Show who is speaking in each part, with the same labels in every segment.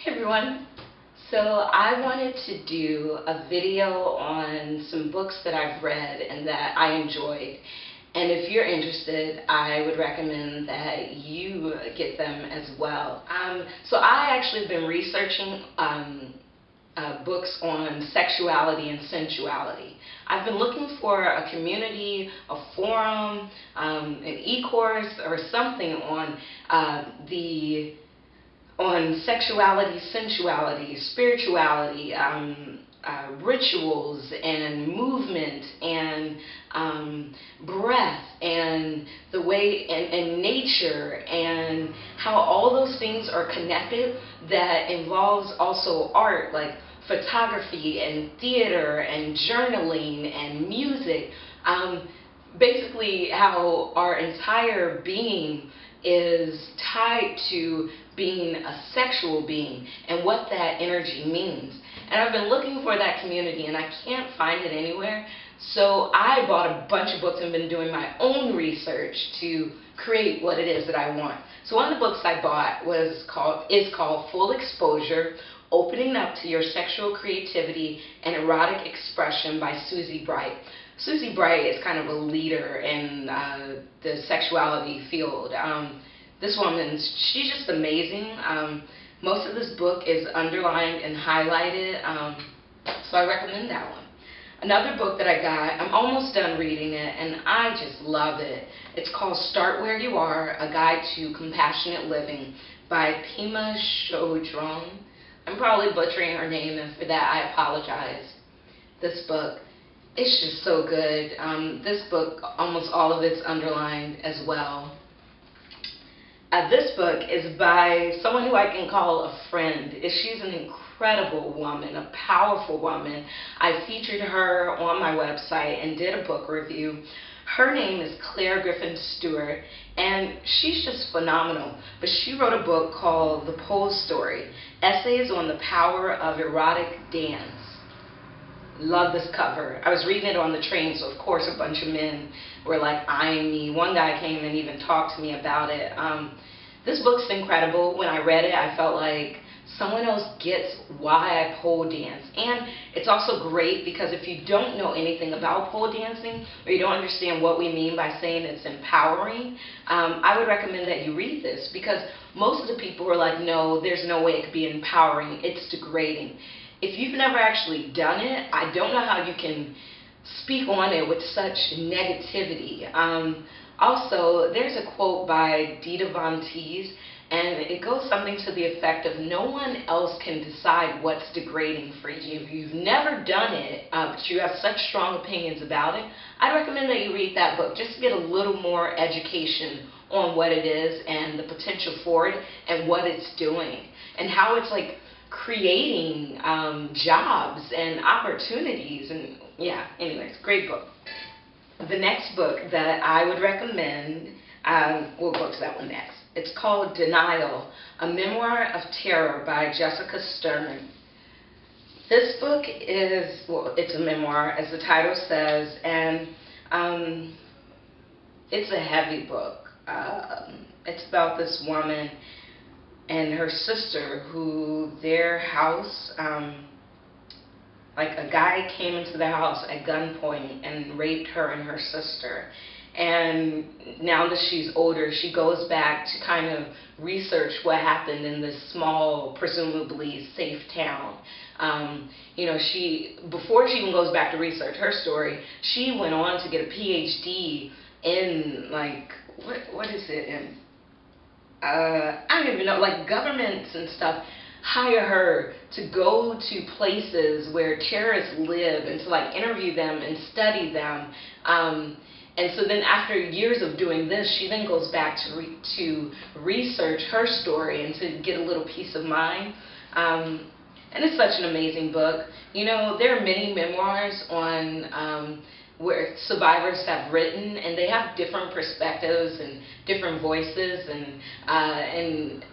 Speaker 1: Hey everyone. So I wanted to do a video on some books that I've read and that I enjoyed. And if you're interested, I would recommend that you get them as well. So I actually have been researching books on sexuality and sensuality. I've been looking for a community, a forum, an e-course, or something on sexuality, sensuality, spirituality, rituals and movement and breath and the way and nature and how all those things are connected, that involves also art like photography and theater and journaling and music. Basically how our entire being is tied to being a sexual being and what that energy means. And I've been looking for that community and I can't find it anywhere. So I bought a bunch of books and been doing my own research to create what it is that I want. So one of the books I bought is called Full Exposure: Opening Up to Your Sexual Creativity and Erotic Expression by Susie Bright. Susie Bright is kind of a leader in the sexuality field. This woman, she's just amazing. Most of this book is underlined and highlighted, so I recommend that one. Another book that I got, I'm almost done reading it, and I just love it. It's called Start Where You Are, A Guide to Compassionate Living by Pema Chodron. I'm probably butchering her name, and for that I apologize. This book, it's just so good. This book, almost all of it's underlined as well. This book is by someone who I can call a friend. She's an incredible woman, a powerful woman. I featured her on my website and did a book review. Her name is Claire Griffin Stewart, and she's just phenomenal. But she wrote a book called The Pose Story: Essays on the Power of Erotic Dance. Love this cover. I was reading it on the train, so of course a bunch of men were like eyeing me. One guy came and even talked to me about it. This book's incredible. When I read it, I felt like someone else gets why I pole dance. And it's also great because if you don't know anything about pole dancing, or you don't understand what we mean by saying it's empowering, I would recommend that you read this, because most of the people are like, no, there's no way it could be empowering. It's degrading. If you've never actually done it, I don't know how you can speak on it with such negativity. Also, there's a quote by Dita Von Teese, and it goes something to the effect of, no one else can decide what's degrading for you. If you've never done it, but you have such strong opinions about it, I'd recommend that you read that book just to get a little more education on what it is and the potential for it and what it's doing and how it's like creating jobs and opportunities. And yeah, anyways, great book. The next book that I would recommend, we'll go to that one next. It's called Denial, A Memoir of Terror by Jessica Stern. This book is, well, it's a memoir, as the title says, and it's a heavy book. It's about this woman and her sister who their house, like a guy came into the house at gunpoint and raped her and her sister. And now that she's older, she goes back to kind of research what happened in this small, presumably safe town. You know, before she even goes back to research her story, she went on to get a PhD in, like, what is it in? I don't even know, like governments and stuff hire her to go to places where terrorists live and to like interview them and study them. And so then after years of doing this, she then goes back to research her story and to get a little peace of mind. And it's such an amazing book. You know, there are many memoirs on where survivors have written, and they have different perspectives and different voices, and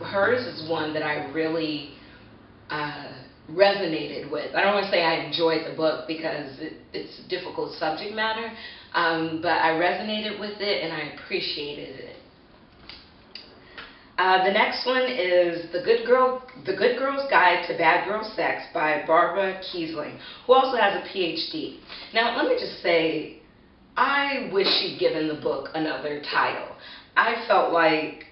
Speaker 1: hers is one that I really resonated with. I don't want to say I enjoyed the book because it's a difficult subject matter, but I resonated with it and I appreciated it. The next one is The Good Girl's Guide to Bad Girl Sex by Barbara Kiesling, who also has a PhD. Now, let me just say, I wish she'd given the book another title. I felt like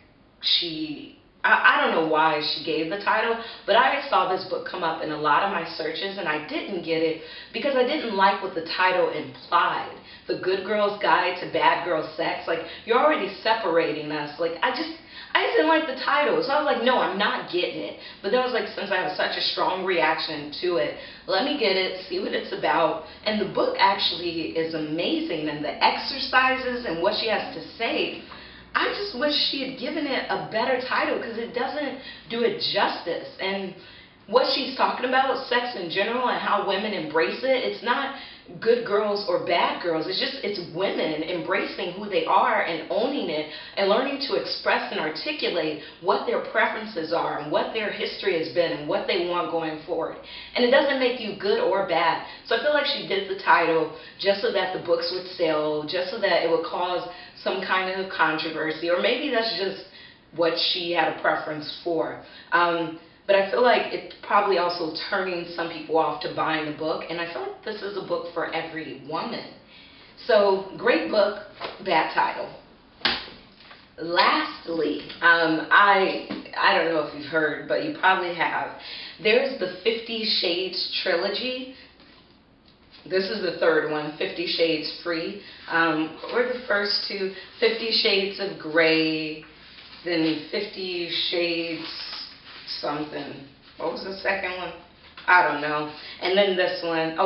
Speaker 1: I don't know why she gave the title, but I saw this book come up in a lot of my searches, and I didn't get it because I didn't like what the title implied. The Good Girl's Guide to Bad Girl Sex. Like, you're already separating us. Like, I just didn't like the title. So I was like, no, I'm not getting it. But then I was like, since I have such a strong reaction to it, let me get it, see what it's about. And the book actually is amazing, and the exercises and what she has to say, I just wish she had given it a better title because it doesn't do it justice. And what she's talking about, sex in general and how women embrace it, it's not good girls or bad girls. It's women embracing who they are and owning it and learning to express and articulate what their preferences are and what their history has been and what they want going forward. And it doesn't make you good or bad. So I feel like she did the title just so that the books would sell, just so that it would cause some kind of controversy, or maybe that's just what she had a preference for. But I feel like it's probably also turning some people off to buying the book, and I feel like this is a book for every woman. So, great book, bad title. Lastly, I don't know if you've heard, but you probably have. There's the 50 Shades trilogy. This is the third one, 50 Shades Free. Or the first two, 50 Shades of Grey, then 50 Shades something. What was the second one? I don't know. And then this one,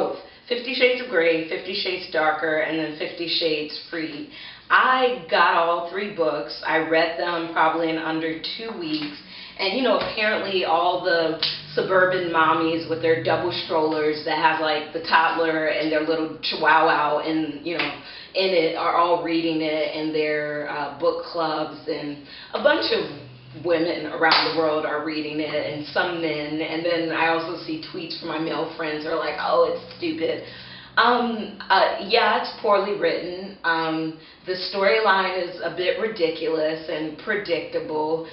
Speaker 1: 50 Shades of Grey, 50 Shades Darker, and then 50 Shades Free. I got all three books. I read them probably in under 2 weeks. And, you know, apparently all the suburban mommies with their double strollers that have, like, the toddler and their little chihuahua and, you know, in it are all reading it in their book clubs. And a bunch of women around the world are reading it, and some men. And then I also see tweets from my male friends who are like, oh, it's stupid. Yeah, it's poorly written. The storyline is a bit ridiculous and predictable.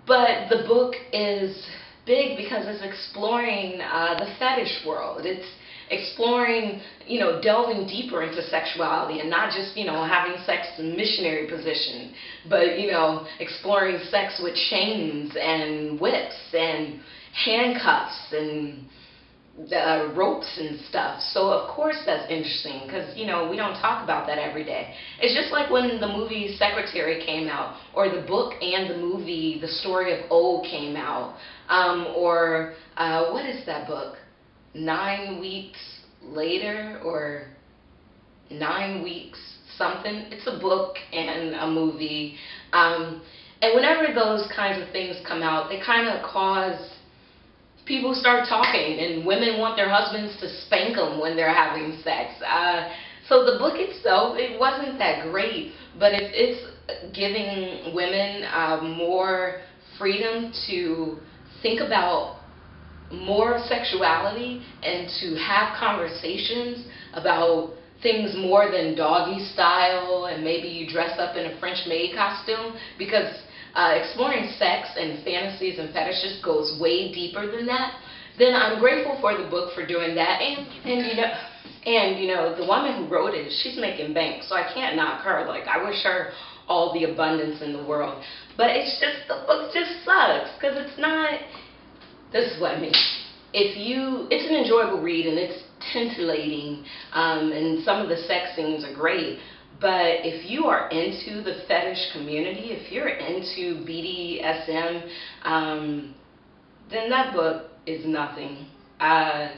Speaker 1: But the book is big because it's exploring the fetish world. It's exploring, you know, delving deeper into sexuality and not just, you know, having sex in missionary position, but, you know, exploring sex with chains and whips and handcuffs and ropes and stuff. So of course that's interesting because, you know, we don't talk about that every day. It's just like when the movie Secretary came out, or the book and the movie The Story of O came out, or what is that book? 9 Weeks Later, or 9 Weeks something. It's a book and a movie. And whenever those kinds of things come out, they kind of cause people start talking, and women want their husbands to spank them when they're having sex. So the book itself, it wasn't that great, but it's giving women more freedom to think about more sexuality and to have conversations about things more than doggy style and maybe you dress up in a French maid costume, because exploring sex and fantasies and fetishes goes way deeper than that. Then I'm grateful for the book for doing that, and you know the woman who wrote it, she's making bank, so I can't knock her. Like, I wish her all the abundance in the world, but it's just, the book just sucks because it's not. This is what I mean. It's an enjoyable read and it's titillating, and some of the sex scenes are great. But if you are into the fetish community, if you're into BDSM, then that book is nothing. I've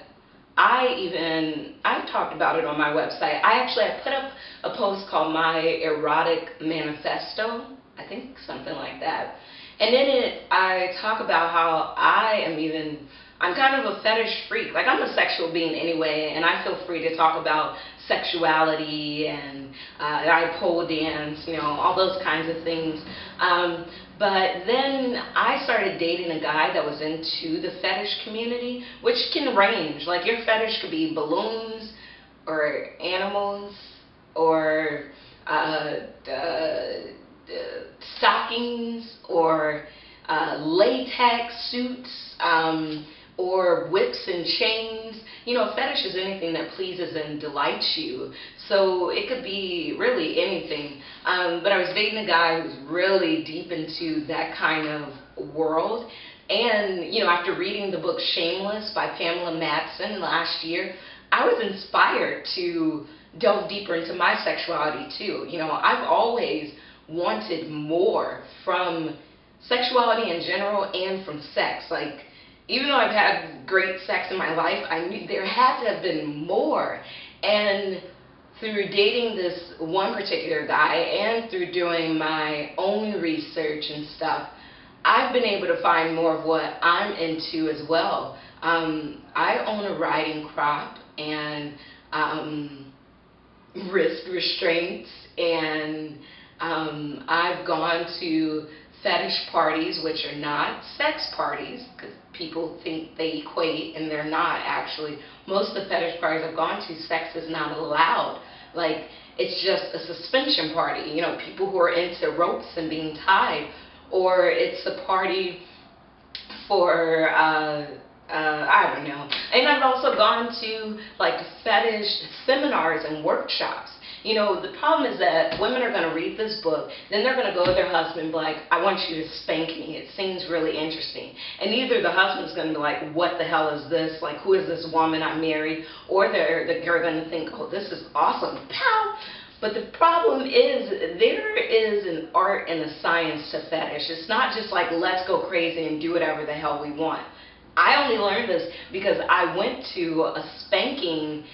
Speaker 1: talked about it on my website. I put up a post called My Erotic Manifesto, I think something like that. And in it, I talk about how I'm kind of a fetish freak. Like, I'm a sexual being anyway, and I feel free to talk about sexuality, and I pole dance, you know, all those kinds of things. But then I started dating a guy that was into the fetish community, which can range. Like, your fetish could be balloons, or animals, or stockings or latex suits, or whips and chains. You know, fetish is anything that pleases and delights you. So it could be really anything. But I was dating a guy who was really deep into that kind of world. And, you know, after reading the book Shameless by Pamela Madsen last year, I was inspired to delve deeper into my sexuality too. You know, I've always wanted more from sexuality in general and from sex. Like, even though I've had great sex in my life, I knew there had to have been more. And through dating this one particular guy and through doing my own research and stuff, I've been able to find more of what I'm into as well. I own a riding crop and wrist restraints, and I've gone to fetish parties, which are not sex parties, because people think they equate, and they're not actually. Most of the fetish parties I've gone to, sex is not allowed. Like, it's just a suspension party, you know, people who are into ropes and being tied, or it's a party for, I don't know. And I've also gone to, like, fetish seminars and workshops. You know, the problem is that women are going to read this book, then they're going to go to their husband and be like, I want you to spank me. It seems really interesting. And either the husband's going to be like, what the hell is this? Like, who is this woman I married? Or they're going to think, oh, this is awesome. Pow! But the problem is, there is an art and a science to fetish. It's not just like, let's go crazy and do whatever the hell we want. I only learned this because I went to a spanking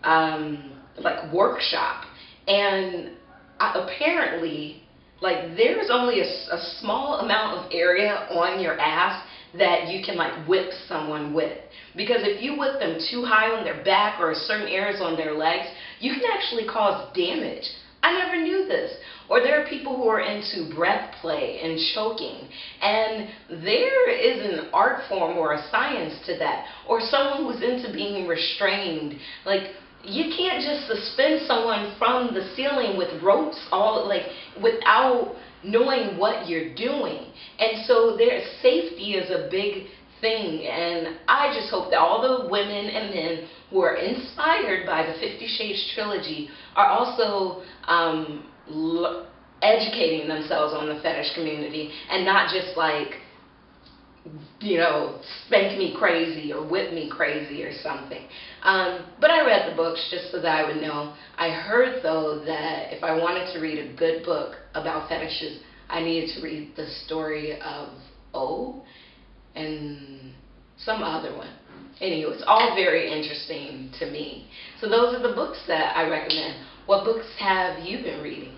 Speaker 1: like workshop. And apparently, like, there's only a small amount of area on your ass that you can, like, whip someone with. Because if you whip them too high on their back or certain areas on their legs, you can actually cause damage. I never knew this. Or there are people who are into breath play and choking, and there is an art form or a science to that. Or someone who's into being restrained. Like, you can't just suspend someone from the ceiling with ropes all, like, without knowing what you're doing. And so safety is a big thing, and I just hope that all the women and men who are inspired by the 50 Shades trilogy are also educating themselves on the fetish community, and not just like, you know, spank me crazy or whip me crazy or something. But I read the books just so that I would know. I heard, though, that if I wanted to read a good book about fetishes, I needed to read the story of O and some other one. Anyway, it's all very interesting to me. So those are the books that I recommend. What books have you been reading?